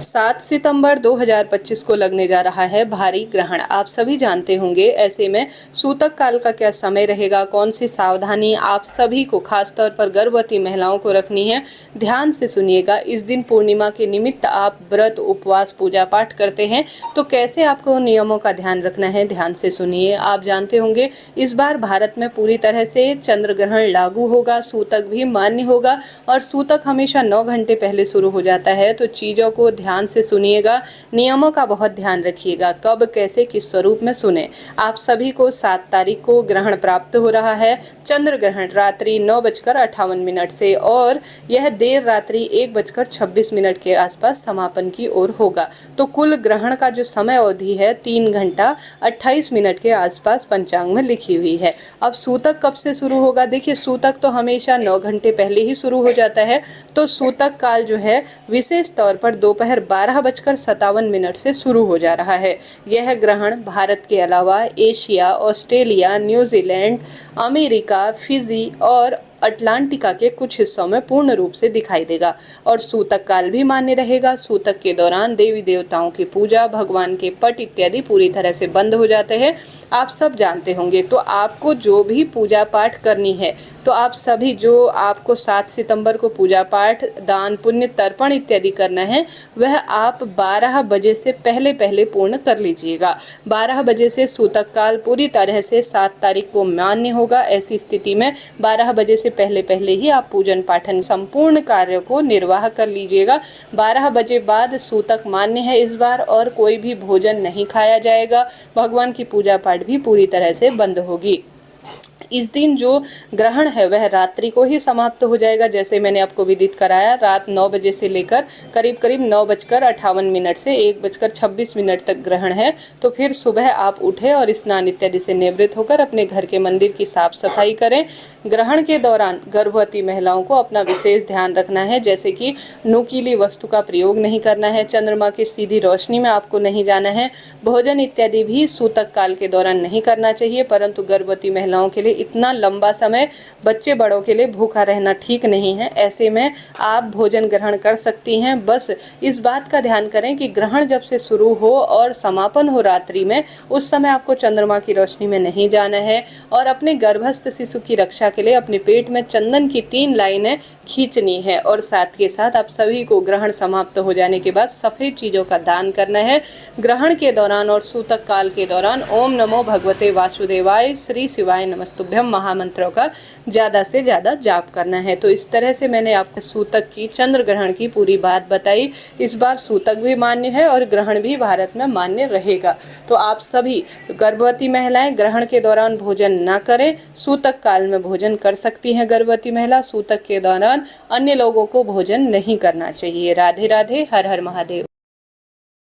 7 सितंबर 2025 को लगने जा रहा है भारी ग्रहण। आप सभी जानते होंगे, ऐसे में सूतक काल का क्या समय रहेगा, कौन सी सावधानी आप सभी को खासतौर पर गर्भवती महिलाओं को रखनी है, ध्यान से सुनिएगा। इस दिन पूर्णिमा के निमित्त आप व्रत, उपवास, पूजा पाठ करते हैं तो कैसे आपको नियमों का ध्यान रखना है, ध्यान से सुनिए। आप जानते होंगे इस बार भारत में पूरी तरह से चंद्र ग्रहण लागू होगा, सूतक भी मान्य होगा और सूतक हमेशा 9 घंटे पहले शुरू हो जाता है। तो चीज़ों को ध्यान से सुनिएगा, नियमों का बहुत ध्यान रखिएगा, कब कैसे किस स्वरूप में सुने। आप सभी को 7 तारीख को ग्रहण प्राप्त हो रहा है, चंद्र ग्रहण रात्रि 9:58 से और यह देर रात्रि 1:26 के आसपास समापन की ओर होगा। तो कुल ग्रहण का जो समय अवधि है 3 घंटा 28 मिनट के आसपास पंचांग में लिखी हुई है। अब सूतक कब से शुरू होगा? देखिए, सूतक तो हमेशा 9 घंटे पहले ही शुरू हो जाता है। तो सूतक काल जो है विशेष तौर पर दोपहर 12:57 से शुरू हो जा रहा है। यह ग्रहण भारत के अलावा Asia, Australia, New Zealand, America, Fiji और अटलांटिका के कुछ हिस्सों में पूर्ण रूप से दिखाई देगा और सूतक काल भी मान्य रहेगा। सूतक के दौरान देवी देवताओं की पूजा, भगवान के पट इत्यादि पूरी तरह से बंद हो जाते हैं। आप सब जानते होंगे। तो आपको जो भी पूजा पाठ करनी है, तो आप सभी जो आपको 7 सितंबर को पूजा पाठ, दान, पुण्य, तर्पण इत्यादि करना है, वह आप 12 बजे से पहले पहले पूर्ण कर लीजिएगा। 12 बजे से सूतक काल पूरी तरह से 7 तारीख को मान्य होगा। ऐसी स्थिति में 12 बजे से पहले पहले ही आप पूजन पाठन संपूर्ण कार्य को निर्वाह कर लीजिएगा। 12 बजे बाद सूतक मान्य है इस बार और कोई भी भोजन नहीं खाया जाएगा। भगवान की पूजा पाठ भी पूरी तरह से बंद होगी। इस दिन जो ग्रहण है वह रात्रि को ही समाप्त हो जाएगा, जैसे मैंने आपको विदित कराया। रात 9 बजे से लेकर करीब 9:58 से 1:26 तक ग्रहण है। तो फिर सुबह आप उठे और स्नान इत्यादि से निवृत्त होकर अपने घर के मंदिर की साफ सफाई करें। ग्रहण के दौरान गर्भवती महिलाओं को अपना विशेष ध्यान रखना है, जैसे कि नुकीली वस्तु का प्रयोग नहीं करना है, चंद्रमा की सीधी रोशनी में आपको नहीं जाना है, भोजन इत्यादि भी सूतक काल के दौरान नहीं करना चाहिए। परंतु गर्भवती महिलाओं के लिए इतना लंबा समय बच्चे बड़ों के लिए भूखा रहना ठीक नहीं है। ऐसे में आप भोजन ग्रहण कर सकती हैं। बस इस बात का ध्यान करें कि ग्रहण जब से शुरू हो और समापन हो रात्रि में, उस समय आपको चंद्रमा की रोशनी में नहीं जाना है और अपने गर्भस्थ शिशु की रक्षा के लिए अपने पेट में चंदन की 3 लाइनें खींचनी है। और साथ के साथ आप सभी को ग्रहण समाप्त हो जाने के बाद सफ़ेद चीज़ों का दान करना है। ग्रहण के दौरान और सूतक काल के दौरान ओम नमो भगवते वासुदेवाय, श्री शिवाय नमस्तुभ्यम महामंत्रों का ज़्यादा से ज़्यादा जाप करना है। तो इस तरह से मैंने आपको सूतक की, चंद्र ग्रहण की पूरी बात बताई। इस बार सूतक भी मान्य है और ग्रहण भी भारत में मान्य रहेगा। तो आप सभी गर्भवती महिलाएं ग्रहण के दौरान भोजन ना करें। सूतक काल में भोजन कर सकती हैं गर्भवती महिला। सूतक के दौरान अन्य लोगों को भोजन नहीं करना चाहिए। राधे राधे, हर हर महादेव।